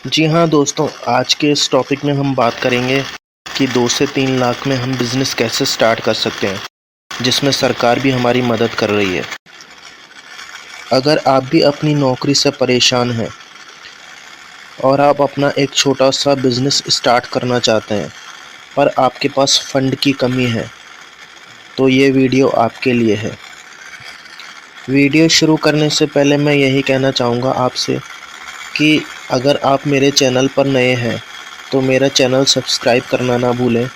जी हाँ दोस्तों, आज के इस टॉपिक में हम बात करेंगे कि 2 से 3 लाख में हम बिज़नेस कैसे स्टार्ट कर सकते हैं, जिसमें सरकार भी हमारी मदद कर रही है। अगर आप भी अपनी नौकरी से परेशान हैं और आप अपना एक छोटा सा बिज़नेस स्टार्ट करना चाहते हैं, पर आपके पास फंड की कमी है, तो ये वीडियो आपके लिए है। वीडियो शुरू करने से पहले मैं यही कहना चाहूँगा आपसे कि अगर आप मेरे चैनल पर नए हैं तो मेरा चैनल सब्सक्राइब करना ना भूलें,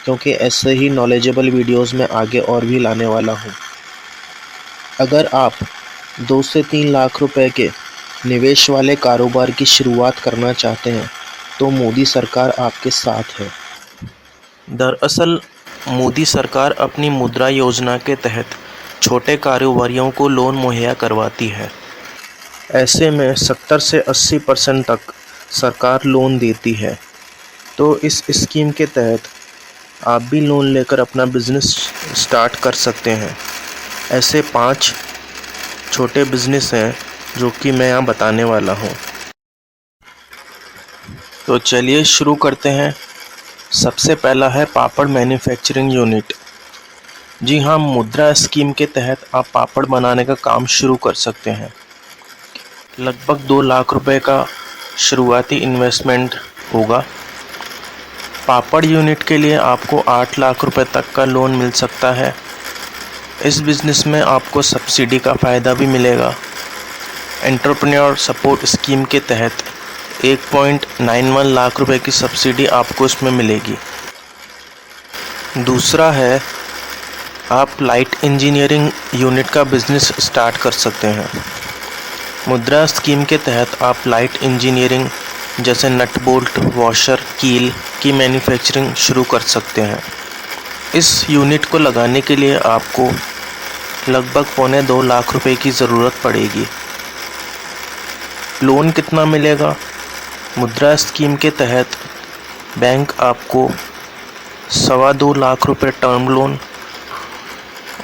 क्योंकि ऐसे ही नॉलेजेबल वीडियोस मैं आगे और भी लाने वाला हूँ। अगर आप 2 से 3 लाख रुपए के निवेश वाले कारोबार की शुरुआत करना चाहते हैं तो मोदी सरकार आपके साथ है। दरअसल मोदी सरकार अपनी मुद्रा योजना के तहत छोटे कारोबारियों को लोन मुहैया करवाती है। ऐसे में 70 से 80% तक सरकार लोन देती है, तो इस स्कीम के तहत आप भी लोन लेकर अपना बिज़नेस स्टार्ट कर सकते हैं। ऐसे 5 छोटे बिज़नेस हैं जो कि मैं यहाँ बताने वाला हूँ। तो चलिए शुरू करते हैं। सबसे पहला है पापड़ मैन्युफैक्चरिंग यूनिट। जी हाँ, मुद्रा स्कीम के तहत आप पापड़ बनाने का काम शुरू कर सकते हैं। लगभग 2 लाख रुपए का शुरुआती इन्वेस्टमेंट होगा। पापड़ यूनिट के लिए आपको 8 लाख रुपए तक का लोन मिल सकता है। इस बिज़नेस में आपको सब्सिडी का फ़ायदा भी मिलेगा। एंटरप्रेन्योर सपोर्ट स्कीम के तहत 1.91 लाख रुपए की सब्सिडी आपको इसमें मिलेगी। दूसरा है, आप लाइट इंजीनियरिंग यूनिट का बिज़नेस स्टार्ट कर सकते हैं। मुद्रा स्कीम के तहत आप लाइट इंजीनियरिंग जैसे नट बोल्ट, वॉशर, कील की मैन्युफैक्चरिंग शुरू कर सकते हैं। इस यूनिट को लगाने के लिए आपको लगभग 1.25 लाख रुपए की ज़रूरत पड़ेगी। लोन कितना मिलेगा? मुद्रा स्कीम के तहत बैंक आपको 2.25 लाख रुपए टर्म लोन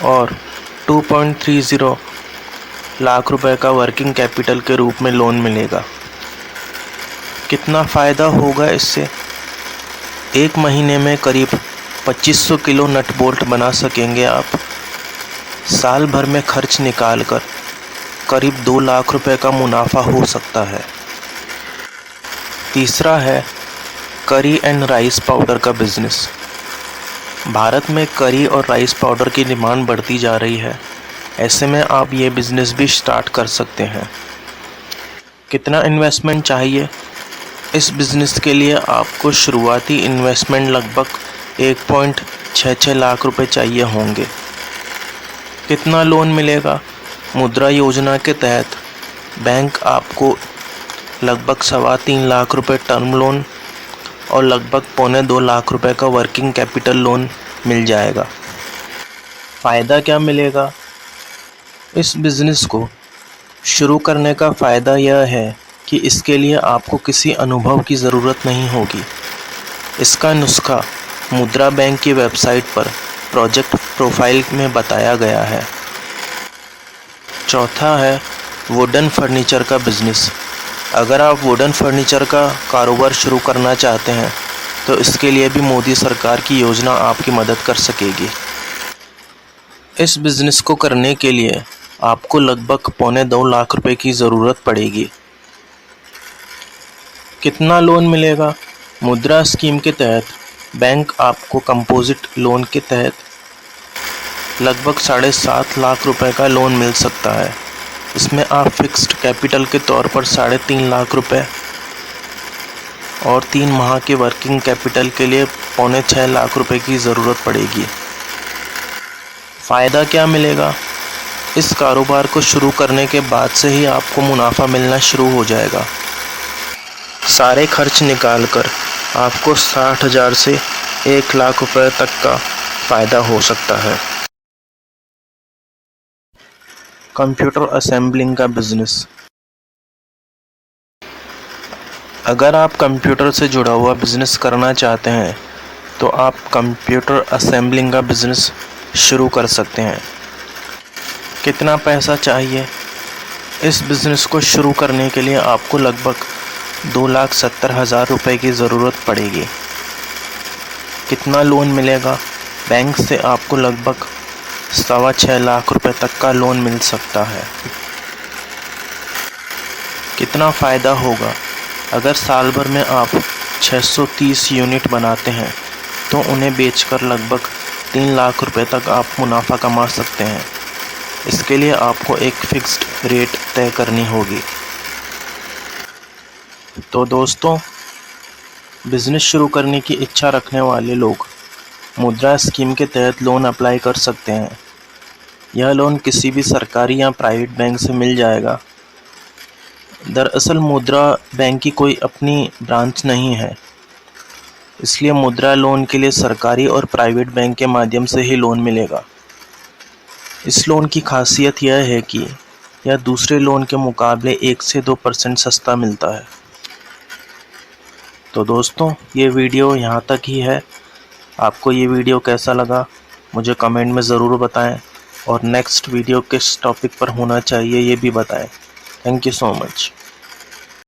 और 2.30 लाख रुपए का वर्किंग कैपिटल के रूप में लोन मिलेगा। कितना फ़ायदा होगा इससे? 1 महीने में करीब 2500 किलो नट बोल्ट बना सकेंगे आप। साल भर में खर्च निकाल कर करीब 2 लाख रुपए का मुनाफा हो सकता है। तीसरा है करी एंड राइस पाउडर का बिज़नेस। भारत में करी और राइस पाउडर की डिमांड बढ़ती जा रही है। ऐसे में आप ये बिज़नेस भी स्टार्ट कर सकते हैं। कितना इन्वेस्टमेंट चाहिए? इस बिज़नेस के लिए आपको शुरुआती इन्वेस्टमेंट लगभग 1.66 लाख रुपए चाहिए होंगे। कितना लोन मिलेगा? मुद्रा योजना के तहत बैंक आपको लगभग 3.25 लाख रुपए टर्म लोन और लगभग 1.25 लाख रुपए का वर्किंग कैपिटल लोन मिल जाएगा। फ़ायदा क्या मिलेगा? इस बिज़नेस को शुरू करने का फ़ायदा यह है कि इसके लिए आपको किसी अनुभव की ज़रूरत नहीं होगी। इसका नुस्खा मुद्रा बैंक की वेबसाइट पर प्रोजेक्ट प्रोफाइल में बताया गया है। चौथा है वुडन फर्नीचर का बिज़नेस। अगर आप वुडन फर्नीचर का कारोबार शुरू करना चाहते हैं तो इसके लिए भी मोदी सरकार की योजना आपकी मदद कर सकेगी। इस बिज़नेस को करने के लिए आपको लगभग 1.25 लाख रुपए की ज़रूरत पड़ेगी। कितना लोन मिलेगा? मुद्रा स्कीम के तहत बैंक आपको कंपोजिट लोन के तहत लगभग 7.5 लाख रुपए का लोन मिल सकता है। इसमें आप फिक्स्ड कैपिटल के तौर पर 3.5 लाख रुपए और 3 माह के वर्किंग कैपिटल के लिए 5.25 लाख रुपए की ज़रूरत पड़ेगी। फ़ायदा क्या मिलेगा? इस कारोबार को शुरू करने के बाद से ही आपको मुनाफा मिलना शुरू हो जाएगा। सारे खर्च निकालकर आपको 60,000 से 1 लाख रुपए तक का फ़ायदा हो सकता है। कंप्यूटर असेंबलिंग का बिज़नेस। अगर आप कंप्यूटर से जुड़ा हुआ बिज़नेस करना चाहते हैं तो आप कंप्यूटर असेंबलिंग का बिज़नेस शुरू कर सकते हैं। कितना पैसा चाहिए? इस बिज़नेस को शुरू करने के लिए आपको लगभग 2,70,000 रुपये की ज़रूरत पड़ेगी। कितना लोन मिलेगा? बैंक से आपको लगभग 6.25 लाख रुपए तक का लोन मिल सकता है। कितना फ़ायदा होगा? अगर साल भर में आप 630 यूनिट बनाते हैं तो उन्हें बेचकर लगभग 3 लाख रुपए तक आप मुनाफा कमा सकते हैं। इसके लिए आपको एक फिक्स्ड रेट तय करनी होगी। तो दोस्तों, बिज़नेस शुरू करने की इच्छा रखने वाले लोग मुद्रा स्कीम के तहत लोन अप्लाई कर सकते हैं। यह लोन किसी भी सरकारी या प्राइवेट बैंक से मिल जाएगा। दरअसल मुद्रा बैंक की कोई अपनी ब्रांच नहीं है, इसलिए मुद्रा लोन के लिए सरकारी और प्राइवेट बैंक के माध्यम से ही लोन मिलेगा। इस लोन की खासियत यह है कि यह दूसरे लोन के मुकाबले 1 से 2% सस्ता मिलता है। तो दोस्तों, ये वीडियो यहाँ तक ही है। आपको ये वीडियो कैसा लगा मुझे कमेंट में ज़रूर बताएं, और नेक्स्ट वीडियो किस टॉपिक पर होना चाहिए ये भी बताएं। Thank you so much.